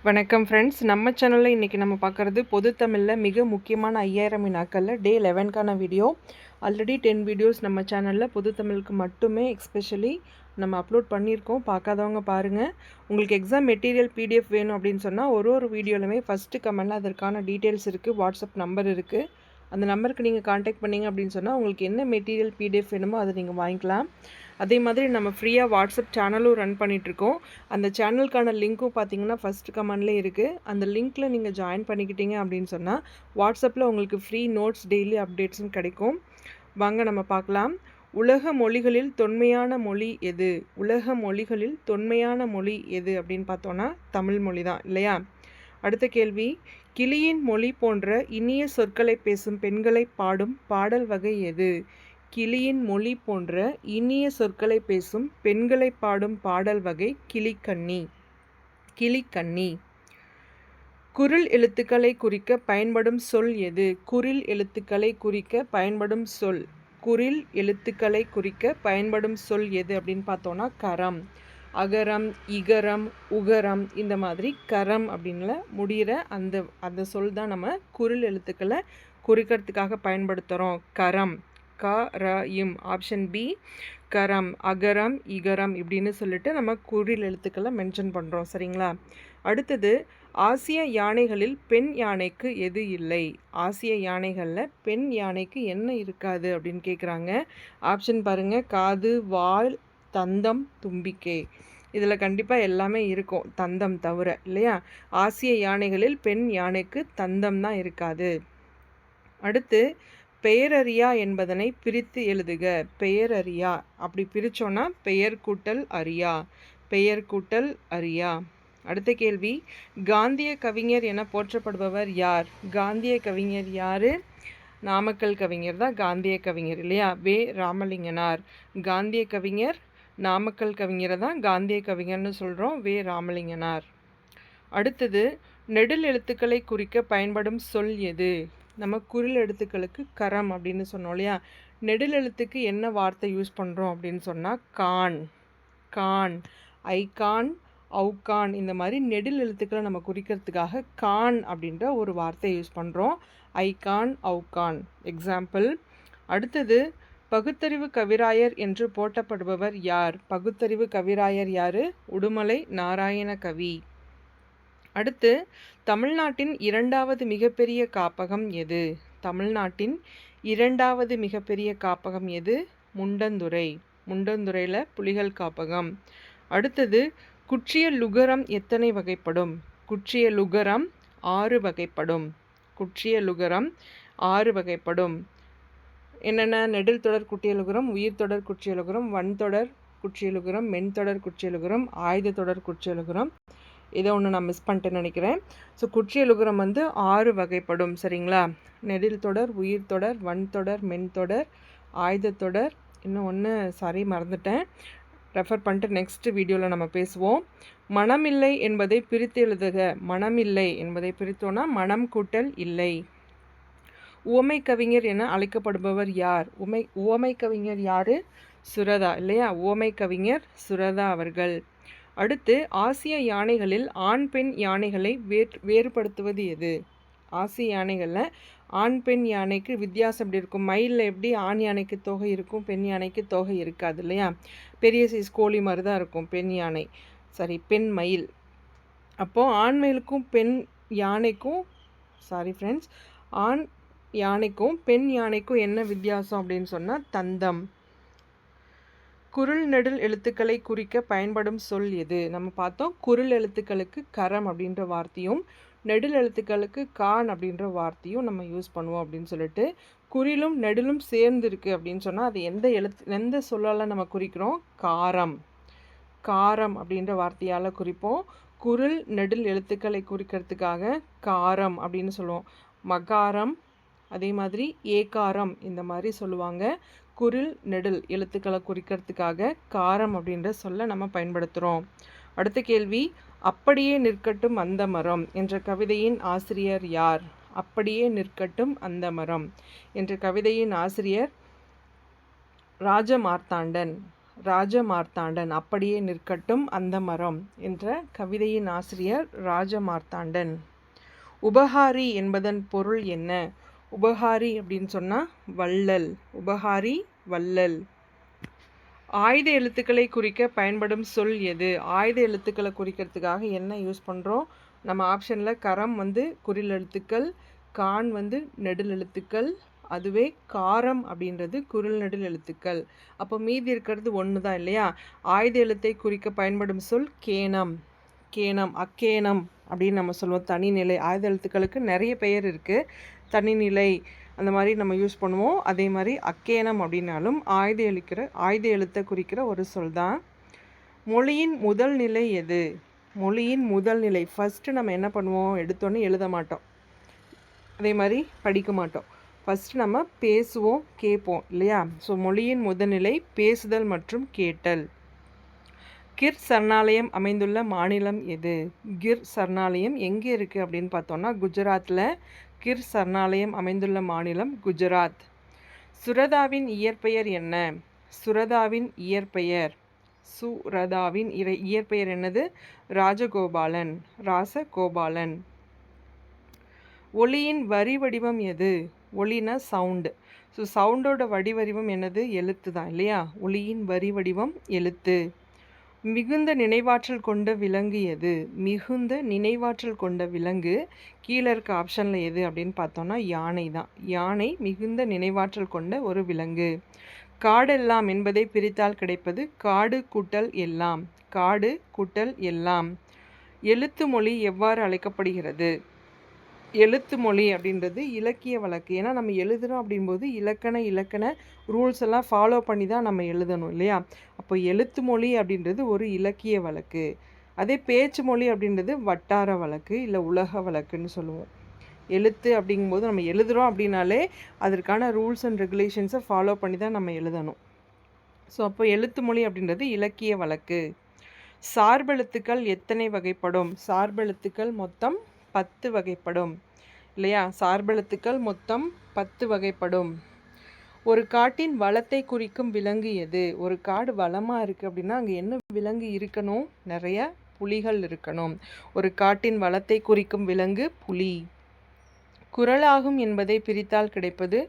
வணக்கம் ஃப்ரெண்ட்ஸ். நம்ம சேனலில் இன்றைக்கி நம்ம பார்க்குறது பொது தமிழில் மிக முக்கியமான 5000 வினாக்களில் டே 11க்கான வீடியோ. ஆல்ரெடி 10 வீடியோஸ் நம்ம சேனலில் பொது தமிழுக்கு மட்டுமே எக்ஸ்பெஷலி நம்ம அப்லோட் பண்ணியிருக்கோம். பார்க்காதவங்க பாருங்கள். உங்களுக்கு எக்ஸாம் மெட்டீரியல் பிடிஎஃப் வேணும் அப்படின்னு சொன்னால் ஒரு வீடியோலுமே ஃபஸ்ட்டு கமெண்டில் அதற்கான டீட்டெயில்ஸ் இருக்குது, வாட்ஸ்அப் நம்பர் இருக்குது. அந்த நம்பருக்கு நீங்கள் காண்டாக்ட் பண்ணிங்க அப்படின்னு சொன்னால் உங்களுக்கு என்ன மெட்டீரியல் பிடிஎஃப் வேணுமோ அதை நீங்கள் வாங்கிக்கலாம். அதே மாதிரி நம்ம ஃப்ரீயாக வாட்ஸ்அப் சேனலும் ரன் பண்ணிகிட்ருக்கோம். அந்த சேனலுக்கான லிங்க்கும் பார்த்தீங்கன்னா ஃபஸ்ட் கமெண்ட்லேயே இருக்குது. அந்த லிங்க்கில் நீங்கள் ஜாயின் பண்ணிக்கிட்டீங்க அப்படின்னு சொன்னால் வாட்ஸ்அப்பில் உங்களுக்கு ஃப்ரீ நோட்ஸ் டெய்லி அப்டேட்ஸும் கிடைக்கும். வாங்க நம்ம பார்க்கலாம். உலக மொழிகளில் தொன்மையான மொழி எது? உலக மொழிகளில் தொன்மையான மொழி எது அப்படின்னு பார்த்தோன்னா தமிழ் மொழி தான் இல்லையா? அடுத்த கேள்வி, கிளியின் மொழி போன்ற இனிய சொற்களை பேசும் பெண்களை பாடும் பாடல் வகை எது? கிளியின் மொழி போன்ற இனிய சொற்களை பேசும் பெண்களை பாடும் பாடல் வகை கிளிக்கண்ணி. கிளிக்கண்ணி. குரில் எழுத்துக்களை குறிக்க பயன்படும் சொல் எது? குரில் எழுத்துக்களை குறிக்க பயன்படும் சொல். குரில் எழுத்துக்களை குறிக்க பயன்படும் சொல் எது அப்படின்னு பார்த்தோன்னா கரம். அகரம், இகரம், உகரம், இந்த மாதிரி கரம் அப்படின்ல முடிகிற அந்த சொல் தான் நம்ம குரில் எழுத்துக்களை குறிக்கிறதுக்காக பயன்படுத்துகிறோம். கரம். க ர இம். ஆப்ஷன் பி கரம். அகரம், இகரம் இப்படின்னு சொல்லிட்டு நம்ம குரில் எழுத்துக்களை மென்ஷன் பண்ணுறோம். சரிங்களா? அடுத்தது, ஆசிய யானைகளில் பெண் யானைக்கு எது இல்லை? ஆசிய யானைகளில் பெண் யானைக்கு என்ன இருக்காது அப்படின்னு கேட்குறாங்க. ஆப்ஷன் பாருங்கள். காது, வால், தந்தம், தும்பிக்கை. இதில் கண்டிப்பாக எல்லாமே இருக்கும், தந்தம் தவிர இல்லையா? ஆசிய யானைகளில் பெண் யானைக்கு தந்தம் தான் இருக்காது. அடுத்து, பெயரறியா என்பதனை பிரித்து எழுதுக. பெயரறியா அப்படி பிரித்தோன்னா பெயர் கூட்டல் அரியா. பெயர் கூட்டல் அரியா. அடுத்த கேள்வி, காந்திய கவிஞர் என போற்றப்படுபவர் யார்? காந்திய கவிஞர் யார்? நாமக்கல் கவிஞர் தான் காந்திய கவிஞர் இல்லையா? வே ராமலிங்கனார். காந்திய கவிஞர் நாமக்கல் கவிஞரை தான் காந்திய கவிஞர்னு சொல்கிறோம், வே ராமலிங்கனார். அடுத்தது, நெடில் எழுத்துக்களை குறிக்க பயன்படும் சொல் எது? நம்ம குரில் எழுத்துக்களுக்கு கரம் அப்படின்னு சொன்னோம் இல்லையா? நெடில் எழுத்துக்கு என்ன வார்த்தை யூஸ் பண்ணுறோம் அப்படின்னு சொன்னால் கான். கான், ஐகான், அவுகான், இந்த மாதிரி நெடில் எழுத்துக்களை நம்ம குறிக்கிறதுக்காக கான் அப்படின்ற ஒரு வார்த்தை யூஸ் பண்ணுறோம். ஐகான், அவுகான் எக்ஸாம்பிள். அடுத்தது, பகுத்தறிவு கவிராயர் என்று போற்றப்படுபவர் யார்? பகுத்தறிவு கவிராயர் யார்? உடுமலை நாராயண கவி. அடுத்து, தமிழ்நாட்டின் 2வது மிகப்பெரிய காப்பகம் எது? தமிழ்நாட்டின் 2வது மிகப்பெரிய காப்பகம் எது? முண்டந்துறை. முண்டந்துறையில் புலிகள் காப்பகம். அடுத்தது, குற்றிய லுகரம் எத்தனை வகைப்படும்? குற்றிய லுகரம் 6 வகைப்படும். குற்றிய லுகரம் 6 வகைப்படும். என்னென்ன? நெடில் தொடர் குற்றியலுகரம், உயிர் தொடர் குற்றியலுகரம், வன்தொடர் குற்றியலுகரம், மென்தொடர் குற்றியலுகரம், ஆயுத தொடர் குற்றியலுகரம். இதை ஒன்று நான் மிஸ் பண்ணிட்டேன்னு நினைக்கிறேன். ஸோ குற்றியலுகரம் 6 வகைப்படும். சரிங்களா? நெடில் தொடர், உயிர் தொடர், வன்தொடர், மென்தொடர், ஆயுத தொடர், இன்னும் ஒன்று சாரி மறந்துட்டேன், ரெஃபர் பண்ணிட்டு நெக்ஸ்ட் வீடியோவில் நம்ம பேசுவோம். மனமில்லை என்பதை பிரித்து எழுதுக. மனமில்லை என்பதை பிரித்தோன்னா மனம் கூட்டல் இல்லை. உவமை கவிஞர் என அழைக்கப்படுபவர் யார்? உவமை கவிஞர் யார்? சுரதா இல்லையா? உவமை கவிஞர் சுரதா அவர்கள். அடுத்து, ஆசிய யானைகளில் ஆண் பெண் யானைகளை வேறுபடுத்துவது எது? ஆசிய யானைகளில் ஆண் பெண் யானைக்கு வித்தியாசம் எப்படி இருக்கும்? மயிலில் எப்படி ஆண் யானைக்கு தொகை இருக்கும், பெண் யானைக்கு தொகை இருக்காது இல்லையா? பெரிய சைஸ் கோழி மாதிரி தான் இருக்கும் பெண் யானை, சரி பெண் மயில். அப்போது ஆண் மயிலுக்கும் பெண் யானைக்கும் சாரி ஃப்ரெண்ட்ஸ் ஆண் யானைக்கும் பெண் யானைக்கும் என்ன வித்தியாசம் அப்படின்னு சொன்னால் தந்தம். குரில் நெடில் எழுத்துக்களை குறிக்க பயன்படும் சொல் எது? நம்ம பார்த்தோம், குரில் எழுத்துக்களுக்கு கரம் அப்படின்ற வார்த்தையும் நெடில் எழுத்துக்களுக்கு கான் அப்படின்ற வார்த்தையும் நம்ம யூஸ் பண்ணுவோம் அப்படின்னு சொல்லிட்டு, குறிலும் நெடிலும் சேர்ந்து இருக்குது அப்படின்னு சொன்னால் அது எந்த சொல்லால் நம்ம குறிக்கிறோம்? காரம். காரம் அப்படின்ற வார்த்தையால் குறிப்போம். குரில் நெடில் எழுத்துக்களை குறிக்கிறதுக்காக காரம் அப்படின்னு சொல்லுவோம். மகாரம், அதே மாதிரி ஏகாரம், இந்த மாதிரி சொல்லுவாங்க. குரில் நெடில் எழுத்துக்களை குறிக்கிறதுக்காக காரம் அப்படின்ற சொல்ல நம்ம பயன்படுத்துகிறோம். அடுத்த கேள்வி, அப்படியே நிற்கட்டும் அந்த மரம் என்ற கவிதையின் ஆசிரியர் யார்? அப்படியே நிற்கட்டும் அந்த மரம் என்ற கவிதையின் ஆசிரியர் ராஜமார்த்தாண்டன். ராஜமார்த்தாண்டன். அப்படியே நிற்கட்டும் அந்த மரம் என்ற கவிதையின் ஆசிரியர் ராஜமார்த்தாண்டன். உபகாரி என்பதன் பொருள் என்ன? உபகாரி அப்படின்னு சொன்னால் வள்ளல். உபகாரி வள்ளல். ஆயுத எழுத்துக்களை குறிக்க பயன்படும் சொல் எது? ஆயுத எழுத்துக்களை குறிக்கிறதுக்காக என்ன யூஸ் பண்ணுறோம்? நம்ம ஆப்ஷனில் கரம் குறில் எழுத்துக்கள், கான் நெடில் எழுத்துக்கள், அதுவே காரம் அப்படின்றது குரில் நெடில் எழுத்துக்கள். அப்போ மீதி இருக்கிறது ஒன்று தான் இல்லையா? ஆயுத எழுத்தை குறிக்க பயன்படும் சொல் கேனம். கேனம், அக்கேனம் அப்படின்னு நம்ம சொல்லுவோம். தனிநிலை. ஆயுத எழுத்துக்களுக்கு நிறைய பெயர் இருக்குது. தனிநிலை அந்த மாதிரி நம்ம யூஸ் பண்ணுவோம். அதே மாதிரி அக்கேனம் அப்படின்னாலும் ஆயுத எழுத்தை குறிக்கிற ஒரு சொல் தான். மொழியின் முதல் நிலை எது? மொழியின் முதல் நிலை ஃபஸ்ட்டு நம்ம என்ன பண்ணுவோம்? எடுத்தோன்னே எழுத மாட்டோம், அதே மாதிரி படிக்க மாட்டோம். ஃபஸ்ட்டு நம்ம பேசுவோம், கேட்போம் இல்லையா? ஸோ மொழியின் முதல்நிலை பேசுதல் மற்றும் கேட்டல். கிர் சரணாலயம் அமைந்துள்ள மாநிலம் எது? கிர் சரணாலயம் எங்கே இருக்குது அப்படின்னு பார்த்தோன்னா குஜராத்தில் கிர் சரணாலயம் அமைந்துள்ள மாநிலம் குஜராத். சுரதாவின் இயற்பெயர் என்ன? சுரதாவின் இயற்பெயர் இயற்பெயர் என்னது? ராஜகோபாலன். ராசகோபாலன். ஒலியின் வரி வடிவம் எது? ஒலினா சவுண்டு. ஸோ சவுண்டோட வடிவம் என்னது? எழுத்து தான் இல்லையா? ஒலியின் வரி வடிவம் எழுத்து. மிகுந்த நினைவாற்றல் கொண்ட விலங்கு எது? மிகுந்த நினைவாற்றல் கொண்ட விலங்கு கீழே இருக்க ஆப்ஷனில் எது அப்படின்னு பார்த்தோன்னா யானை தான். யானை மிகுந்த நினைவாற்றல் கொண்ட ஒரு விலங்கு. காடெல்லாம் என்பதை பிரித்தால் கிடைப்பது காடு கூட்டல் எல்லாம். காடு கூட்டல் எல்லாம். எழுத்து மொழி எவ்வாறு அழைக்கப்படுகிறது? எழுத்து மொழி அப்படின்றது இலக்கிய வழக்கு. ஏன்னா நம்ம எழுதுகிறோம் அப்படின்போது இலக்கண ரூல்ஸ் எல்லாம் ஃபாலோ பண்ணி தான் நம்ம எழுதணும் இல்லையா? அப்போ எழுத்து மொழி அப்படின்றது ஒரு இலக்கிய வழக்கு. அதே பேச்சு மொழி அப்படின்றது வட்டார வழக்கு இல்லை உலக வழக்குன்னு சொல்லுவோம். எழுத்து அப்படிங்கும்போது நம்ம எழுதுகிறோம் அப்படின்னாலே அதற்கான ரூல்ஸ் அண்ட் ரெகுலேஷன்ஸை ஃபாலோ பண்ணி தான் நம்ம எழுதணும். ஸோ அப்போ எழுத்து மொழி அப்படின்றது இலக்கிய வழக்கு. சார்பெழுத்துக்கள் எத்தனை வகைப்படும்? சார்பெழுத்துக்கள் மொத்தம் 10 வகைப்படும் இல்லையா? சார்பெழுத்துக்கள் மொத்தம் 10 வகைப்படும். ஒரு காட்டின் வளத்தை குறிக்கும் விலங்கு எது? ஒரு காடு வளமாக இருக்குது அப்படின்னா அங்கே என்ன விலங்கு இருக்கணும்? நிறைய புலிகள் இருக்கணும். ஒரு காட்டின் வளத்தை குறிக்கும் விலங்கு புலி. குறளாகும் என்பதை பிரித்தால் கிடைப்பது?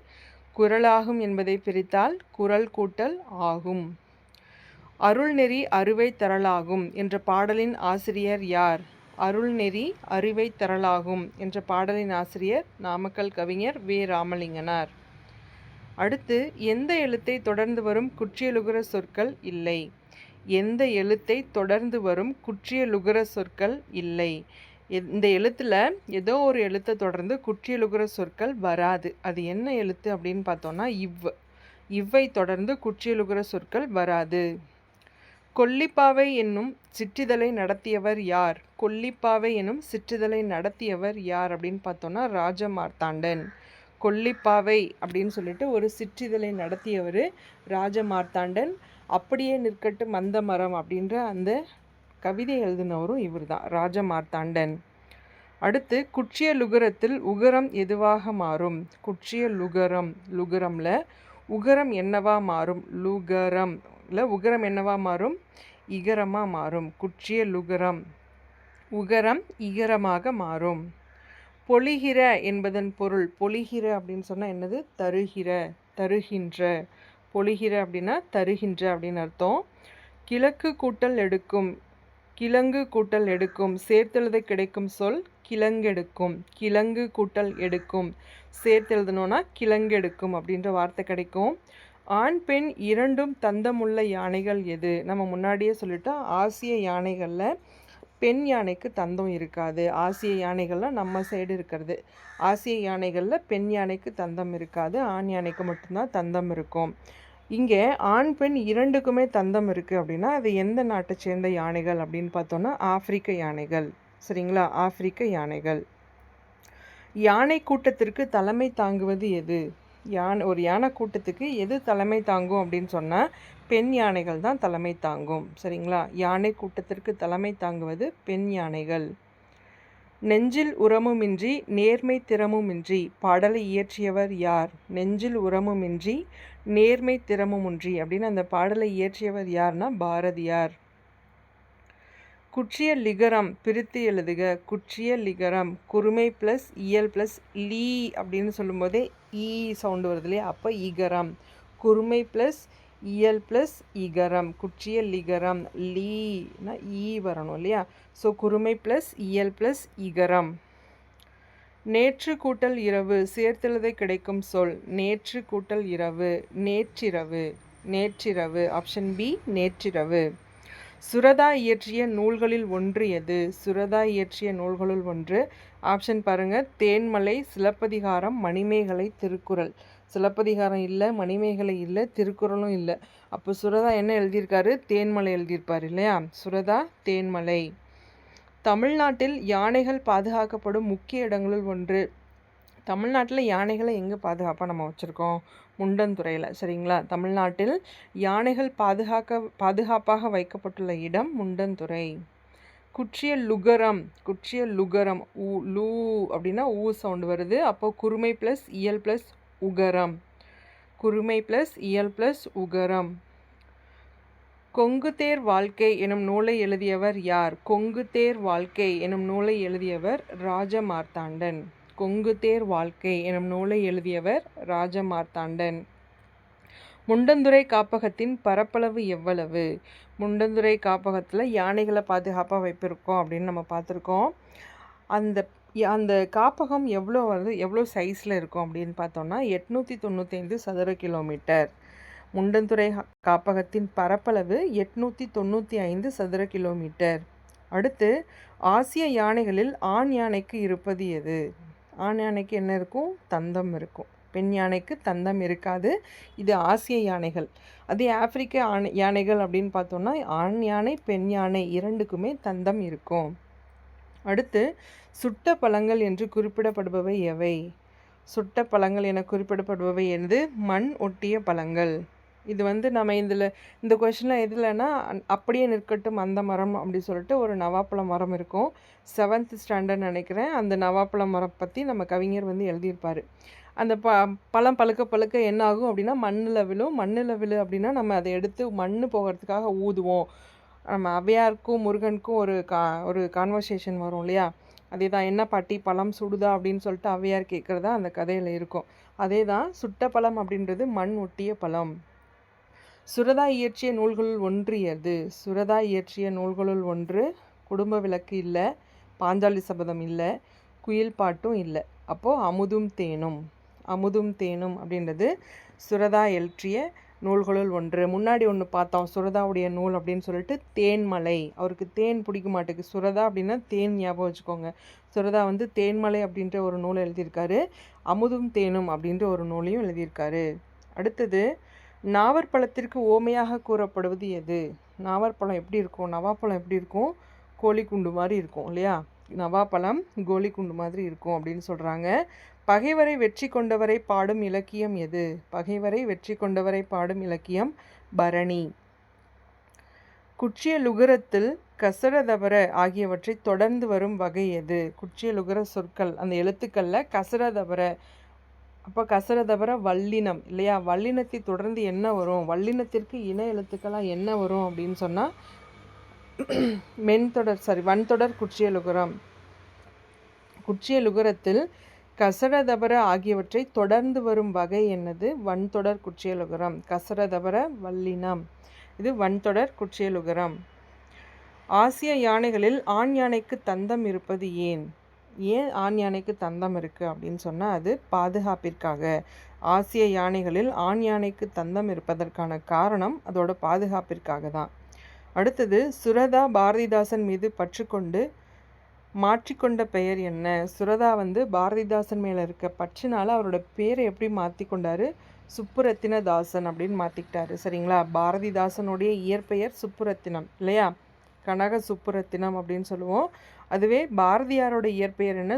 குறளாகும் என்பதை பிரித்தால் குறள் கூட்டல் ஆகும். அருள்நெறி அறுவை தரலாகும் என்ற பாடலின் ஆசிரியர் யார்? அருள்நெறி அறுவை தரலாகும் என்ற பாடலின் ஆசிரியர் நாமக்கல் கவிஞர் வே. ராமலிங்கனார். அடுத்து எந்த எழுத்தை தொடர்ந்து வரும் குற்றியலுகர சொற்கள் இல்லை? எந்த எழுத்தை தொடர்ந்து வரும் குற்றியலுகர சொற்கள் இல்லை? இந்த எழுத்தில் ஏதோ ஒரு எழுத்தை தொடர்ந்து குற்றியலுகர சொற்கள் வராது. அது என்ன எழுத்து அப்படின்னு பார்த்தோன்னா இவ்வை தொடர்ந்து குற்றியலுகர சொற்கள் வராது. கொல்லிப்பாவை என்னும் சிற்றிதழை நடத்தியவர் யார்? கொல்லிப்பாவை என்னும் சிற்றிதழை நடத்தியவர் யார் அப்படின்னு பார்த்தோன்னா ராஜமார்த்தாண்டன். கொல்லிப்பாவை அப்படின்னு சொல்லிட்டு ஒரு சிற்றிதழை நடத்தியவர் ராஜமார்த்தாண்டன். அப்படியே நிற்கட்டும் அந்த மரம் அப்படின்ற அந்த கவிதை எழுதினவரும் இவர் தான், ராஜமார்த்தாண்டன். அடுத்து குற்றியலுகரத்தில் உகரம் எதுவாக மாறும்? லுகரம்ல உகரம் என்னவா மாறும்? உகரம் என்னவா மாறும்? இகரமாக மாறும். குற்றியலுகரம் உகரம் இகரமாக மாறும். பொழிகிற என்பதன் பொருள்? பொழிகிற அப்படின்னு சொன்னால் என்னது? தருகின்ற. பொழிகிற அப்படின்னா தருகின்ற அப்படின்னு அர்த்தம். கிழங்கு கூட்டல் எடுக்கும் சேர்த்தெழுத கிடைக்கும் சொல் கிழங்கெடுக்கும். கிழங்கு கூட்டல் எடுக்கும் சேர்த்தெழுதணும்னா கிழங்கெடுக்கும் அப்படின்ற வார்த்தை கிடைக்கும். ஆண் பெண் இரண்டும் தந்தமுள்ள யானைகள் எது? நம்ம முன்னாடியே சொல்லிட்டோம், ஆசிய யானைகளில் பெண் யானைக்கு தந்தம் இருக்காது. ஆசிய யானைகள்லாம் நம்ம சைடு இருக்கிறது. ஆசிய யானைகளில் பெண் யானைக்கு தந்தம் இருக்காது, ஆண் யானைக்கு மட்டும்தான் தந்தம் இருக்கும். இங்கே ஆண் பெண் இரண்டுக்குமே தந்தம் இருக்குது அப்படின்னா அது எந்த நாட்டை சேர்ந்த யானைகள் அப்படின்னு பார்த்தோன்னா ஆப்பிரிக்க யானைகள். சரிங்களா? ஆப்பிரிக்க யானைகள். யானை கூட்டத்திற்கு தலைமை தாங்குவது எது? ஒரு யானை கூட்டத்துக்கு எது தலைமை தாங்கும் அப்படின்னு சொன்னால் பெண் யானைகள் தான் தலைமை தாங்கும். சரிங்களா? யானை கூட்டத்திற்கு தலைமை தாங்குவது பெண் யானைகள். நெஞ்சில் உரமுமின்றி நேர்மை திறமுமின்றி பாடலை இயற்றியவர் யார்? நெஞ்சில் உரமுமின்றி நேர்மை திறமுமின்றி அப்படின்னு அந்த பாடலை இயற்றியவர் யார்னா பாரதியார். குற்றிய லிகரம் பிரித்து எழுதுக. குற்றிய லிகரம் குறுமை ப்ளஸ் இயல் ப்ளஸ் லீ அப்படின்னு சொல்லும்போதே ஈ சவுண்டு வருது இல்லையா, அப்போ இகரம். குறுமை ப்ளஸ் இயல் ப்ளஸ் இகரம், குற்றிய லிகரம். லீனா ஈ வரணும் இல்லையா, ஸோ குறுமை ப்ளஸ் இயல் ப்ளஸ் இகரம். நேற்று கூட்டல் இரவு சேர்த்தெழுத கிடைக்கும் சொல். நேற்று கூட்டல் இரவு நேற்றிரவு. நேற்றிரவு, ஆப்ஷன் பி நேற்றிரவு. சுரதா இயற்றிய நூல்களில் ஒன்று எது? சுரதா இயற்றிய நூல்களுள் ஒன்று, ஆப்ஷன் பாருங்கள், தேன்மலை, சிலப்பதிகாரம், மணிமேகலை, திருக்குறள். சிலப்பதிகாரம் இல்லை, மணிமேகலை இல்லை, திருக்குறளும் இல்லை. அப்போ சுரதா என்ன எழுதியிருக்காரு? தேன்மலை எழுதியிருப்பார் இல்லையா, சுரதா தேன்மலை. தமிழ்நாட்டில் யானைகள் பாதுகாக்கப்படும் முக்கிய இடங்களுள் ஒன்று. தமிழ்நாட்டில் யானைகளை எங்கே பாதுகாப்பாக நம்ம வச்சுருக்கோம்? முண்டந்துறையில், சரிங்களா. தமிழ்நாட்டில் யானைகள் பாதுகாப்பாக வைக்கப்பட்டுள்ள இடம் முண்டந்துறை. குற்றிய லுகரம். குற்றிய லுகரம் லூ அப்படின்னா ஊ சவுண்டு வருது, அப்போ குறுமை ப்ளஸ் இயல் ப்ளஸ் உகரம். குறுமை ப்ளஸ் இயல் ப்ளஸ் உகரம். கொங்குதேர் வாழ்க்கை எனும் நூலை எழுதியவர் யார்? கொங்குதேர் வாழ்க்கை எனும் நூலை எழுதியவர் ராஜமார்த்தாண்டன். கொங்குதேர் வாழ்க்கை எனும் நூலை எழுதியவர் ராஜமார்த்தாண்டன். முண்டந்துறை காப்பகத்தின் பரப்பளவு எவ்வளவு? முண்டந்துறை காப்பகத்தில் யானைகளை பாதுகாப்பாக வைப்பிருக்கோம் அப்படின்னு நம்ம பார்த்துருக்கோம். அந்த அந்த காப்பகம் எவ்வளோ சைஸில் இருக்கும் அப்படின்னு பார்த்தோம்னா 895 சதுர கிலோமீட்டர். முண்டந்துறை காப்பகத்தின் பரப்பளவு 895 சதுர கிலோமீட்டர். அடுத்து, ஆசிய யானைகளில் ஆண் யானைக்கு இருப்பது எது? ஆண் யானைக்கு என்ன இருக்கும்? தந்தம் இருக்கும். பெண் யானைக்கு தந்தம் இருக்காது. இது ஆசிய யானைகள். அதே ஆப்பிரிக்க யானைகள் அப்படின்னு பார்த்தோம்னா ஆண் யானை பெண் யானை இரண்டுக்குமே தந்தம் இருக்கும். அடுத்து, சுட்ட பழங்கள் என்று குறிப்பிடப்படுபவை எவை? சுட்ட பழங்கள் என குறிப்பிடப்படுபவை எது? மண் ஒட்டிய பழங்கள். இது நம்ம இந்த கொஷனில் எதுலன்னா, அப்படியே நிற்கட்டும் அந்த மரம் அப்படி சொல்லிட்டு ஒரு நவாப்பழ மரம் இருக்கும். 7th ஸ்டாண்டர்ட் நினைக்கிறேன். அந்த நவாப்பழ மரம் பற்றி நம்ம கவிஞர் எழுதியிருப்பார். அந்த பழம் பழுக்க பழுக்க என்ன ஆகும் அப்படின்னா மண்ணில் விழும். மண்ணில் விழு அப்படின்னா நம்ம அதை எடுத்து மண் போகிறதுக்காக ஊதுவோம். நம்ம ஔவையாருக்கும் முருகனுக்கும் ஒரு கான்வர்சேஷன் வரும் இல்லையா, அதே தான். என்ன பாட்டி பழம் சுடுதா அப்படின்னு சொல்லிட்டு ஔவையார் கேட்குறதா அந்த கதையில் இருக்கும். அதே தான், சுட்ட பழம் அப்படின்றது மண் ஒட்டிய பழம். சுரதா இயற்றிய நூல்களுள் ஒன்று எது? சுரதா இயற்றிய நூல்களுள் ஒன்று குடும்ப விளக்கு இல்லை, பாஞ்சாலி சபதம் இல்லை, குயில் பாட்டும் இல்லை. அப்போது அமுதும் தேனும். அமுதும் தேனும் அப்படின்றது சுரதா இயற்றிய நூல்களுள் ஒன்று. முன்னாடி ஒன்று பார்த்தோம் சுரதாவுடைய நூல் அப்படின்னு சொல்லிட்டு, தேன்மலை. அவருக்கு தேன் பிடிக்க மாட்டேங்குது. சுரதா அப்படின்னா தேன் ஞாபகம் வச்சுக்கோங்க. சுரதா தேன்மலை அப்படின்ற ஒரு நூலை எழுதியிருக்காரு. அமுதும் தேனும் அப்படின்ற ஒரு நூலையும் எழுதியிருக்காரு. அடுத்தது, நாவற்பழத்திற்கு ஓமையாக கூறப்படுவது எது? நாவற்பழம் எப்படி இருக்கும்? நவாப்பழம் எப்படி இருக்கும்? கோழிக்குண்டு மாதிரி இருக்கும் இல்லையா. நவாப்பழம் கோழிக்குண்டு மாதிரி இருக்கும் அப்படின்னு சொல்கிறாங்க. பகைவரை வெற்றி கொண்டவரை பாடும் இலக்கியம் எது? பகைவரை வெற்றி கொண்டவரை பாடும் இலக்கியம் பரணி. குற்றிய லுகரத்தில் கசரதபர ஆகியவற்றை தொடர்ந்து வரும் வகை எது? குற்றிய லுகர சொற்கள் அந்த எழுத்துக்களில் கசரதபர, அப்போ கசரதபர வல்லினம் இல்லையா. வல்லினத்தை தொடர்ந்து என்ன வரும்? வல்லினத்திற்கு இன எழுத்துக்களாக என்ன வரும் அப்படின்னு சொன்னால் வன்தொடர் குற்றிய லுகரம். குற்றிய லுகரத்தில் கசரதபர ஆகியவற்றை தொடர்ந்து வரும் வகை என்னது? வன்தொடர் குற்றிய லுகரம். கசரதபர வல்லினம், இது வன்தொடர் குற்றிய லுகரம். ஆசிய யானைகளில் ஆண் யானைக்கு தந்தம் இருப்பது ஏன்? ஏன் ஆண் யானைக்கு தந்தம் இருக்குது அப்படின்னு சொன்னால் அது பாதுகாப்பிற்காக. ஆசிய யானைகளில் ஆண் யானைக்கு தந்தம் இருப்பதற்கான காரணம் அதோட பாதுகாப்பிற்காக தான். அடுத்தது, சுரதா பாரதிதாசன் மீது பற்றுக்கொண்டு மாற்றிக்கொண்ட பெயர் என்ன? சுரதா பாரதிதாசன் மேலே இருக்க பற்றுனால அவரோட பேரை எப்படி மாற்றி கொண்டாரு? சுப்புரத்தினதாசன் அப்படின்னு மாற்றிக்கிட்டாரு, சரிங்களா. பாரதிதாசனுடைய இயற்பெயர் சுப்புரத்தினம் இல்லையா, கனக சுப்புரத்தினம் அப்படின்னு சொல்லுவோம். அதுவே பாரதியாரோட இயற்பெயர் என்ன?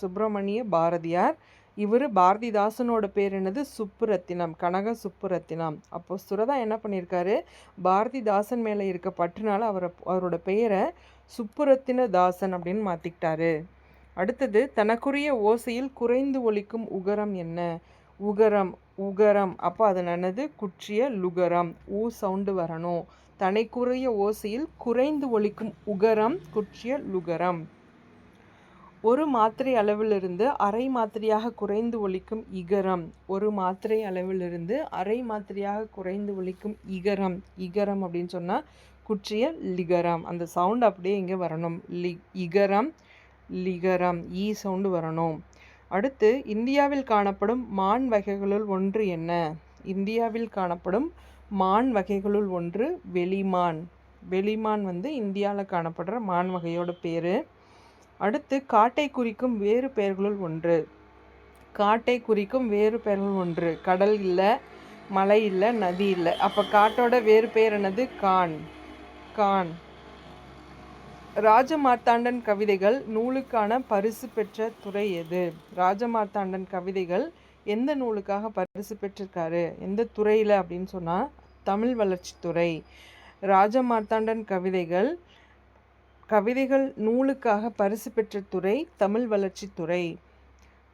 சுப்பிரமணிய பாரதியார். இவர் பாரதிதாசனோட பேர் என்னது? சுப்புரத்தினம், கனக சுப்புரத்தினம். அப்போ சுரதா என்ன பண்ணியிருக்காரு? பாரதிதாசன் மேலே இருக்க பற்றுனால அவரோட பெயரை சுப்புரத்தின தாசன் அப்படின்னு மாற்றிக்கிட்டாரு. அடுத்தது தனக்குரிய ஓசையில் குறைந்து ஒலிக்கும் உகரம் என்ன? உகரம் உகரம் அப்போ அது என்னது? குற்றிய லுகரம். சவுண்டு வரணும். தனக்குரிய ஓசையில் குறைந்து ஒலிக்கும் உகரம் குற்றிய லுகரம். ஒரு மாத்திரை அளவிலிருந்து அரை மாத்திரையாக குறைந்து ஒலிக்கும் இகரம். ஒரு மாத்திரை அளவிலிருந்து அரை மாத்திரையாக குறைந்து ஒலிக்கும் இகரம். இகரம் அப்படின்னு சொன்னால் குற்றிய லிகரம். அந்த சவுண்ட் அப்படியே இங்கே வரணும். இகரம் லிகரம் சவுண்டு வரணும். அடுத்து இந்தியாவில் காணப்படும் மான் வகைகளுள் ஒன்று என்ன? இந்தியாவில் காணப்படும் மான் வகைகளுள் ஒன்று வெளிமான். வெளிமான் இந்தியாவில் காணப்படுற மான் வகையோட பேர். அடுத்து காட்டை குறிக்கும் வேறு பெயர்களுள் ஒன்று. காட்டை குறிக்கும் வேறு பெயர்கள் ஒன்று. கடல் இல்லை, மலை இல்லை, நதி இல்லை. அப்போ காட்டோட வேறு பெயர் என்னது? கான். கான். ராஜமார்த்தாண்டன் கவிதைகள் நூலுக்கான பரிசு பெற்ற துறை எது? ராஜமார்த்தாண்டன் கவிதைகள் எந்த நூலுக்காக பரிசு பெற்றிருக்காரு? எந்த துறையில் அப்படின்னு சொன்னால் தமிழ் வளர்ச்சித்துறை. ராஜமார்த்தாண்டன் கவிதைகள் கவிதைகள் நூலுக்காக பரிசு பெற்ற துறை தமிழ் வளர்ச்சித்துறை.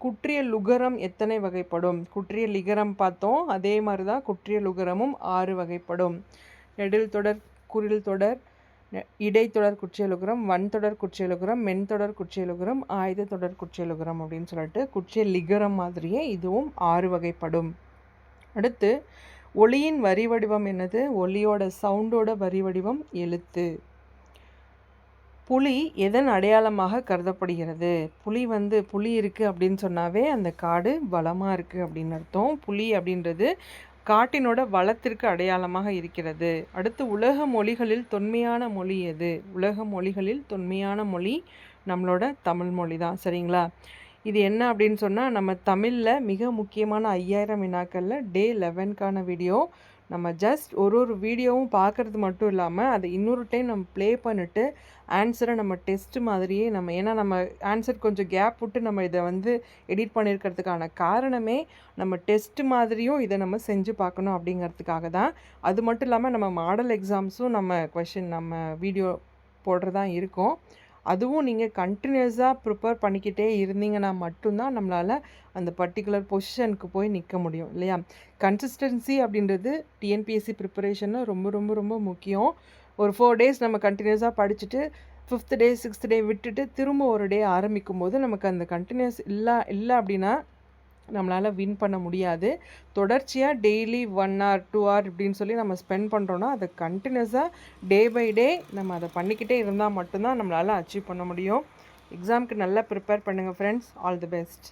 குற்றிய லுகரம் எத்தனை வகைப்படும்? குற்றிய லிகரம் பார்த்தோம், அதே மாதிரி தான் குற்றிய லுகரமும் 6 வகைப்படும். நெடில் தொடர், குறில் தொடர், இடைத்தொடர் குற்றியலுகரம், வன்தொடர் குற்றியலுகரம், மென்தொடர் குற்றியலுகரம், ஆயுத தொடர் குற்றியலுகரம் அப்படின்னு சொல்லிட்டு குற்றிய லிகரம் மாதிரியே இதுவும் 6 வகைப்படும். அடுத்து ஒளியின் வரி வடிவம் என்னது? ஒளியோட சவுண்டோட வரி வடிவம் எழுத்து. புலி எதன் அடையாளமாக கருதப்படுகிறது? புலி இருக்குது அப்படின்னு சொன்னாவே அந்த காடு வளமாக இருக்குது அப்படின்னு அர்த்தம். புலி அப்படின்றது காட்டினோட வளத்திற்கு அடையாளமாக இருக்கிறது. அடுத்து உலக மொழிகளில் தொன்மையான மொழி எது? உலக மொழிகளில் தொன்மையான மொழி நம்மளோட தமிழ் மொழி தான். சரிங்களா? இது என்ன அப்படின்னு சொன்னால் நம்ம தமிழில் மிக முக்கியமான 5000 வினாக்களில் டே 11க்கான வீடியோ. நம்ம ஜஸ்ட் ஒரு வீடியோவும் பார்க்குறது மட்டும் இல்லாமல் அதை இன்னொரு டைம் நம்ம ப்ளே பண்ணிவிட்டு ஆன்சரை நம்ம டெஸ்ட்டு மாதிரியே ஏன்னா நம்ம ஆன்சர் கொஞ்சம் கேப் விட்டு நம்ம இதை எடிட் பண்ணியிருக்கிறதுக்கான காரணமே நம்ம டெஸ்ட்டு மாதிரியும் இதை நம்ம செஞ்சு பார்க்கணும் அப்படிங்கிறதுக்காக தான். அது மட்டும் இல்லாமல் நம்ம மாடல் எக்ஸாம்ஸும் நம்ம வீடியோ போடுறதா இருக்கோம். அதுவும் நீங்கள் கண்டினியூஸாக ப்ரிப்பேர் பண்ணிக்கிட்டே இருந்தீங்கன்னா மட்டும்தான் நம்மளால் அந்த பர்டிகுலர் பொசிஷனுக்கு போய் நிற்க முடியும் இல்லையா? கன்சிஸ்டன்சி அப்படின்றது டிஎன்பிஎஸ்சி ப்ரிப்பரேஷனில் ரொம்ப ரொம்ப ரொம்ப முக்கியம். ஒரு 4 டேஸ் நம்ம கண்டினியூஸாக படிச்சுட்டு 5th டே 6th டே விட்டுட்டு திரும்ப ஒரு டே ஆரம்பிக்கும் போது நமக்கு அந்த கண்டினியூஸ் இல்லை அப்படின்னா நம்மளால் வின் பண்ண முடியாது. தொடர்ச்சியாக டெய்லி 1 hour 2 hour இப்படின்னு சொல்லி நம்ம ஸ்பெண்ட் பண்ணுறோன்னா அதை கண்டினியூஸாக டே பை டே நம்ம அதை பண்ணிக்கிட்டே இருந்தால் மட்டும்தான் நம்மளால் அச்சீவ் பண்ண முடியும். எக்ஸாமுக்கு நல்லா ப்ரிப்பேர் பண்ணுங்கள் ஃப்ரெண்ட்ஸ். All the best.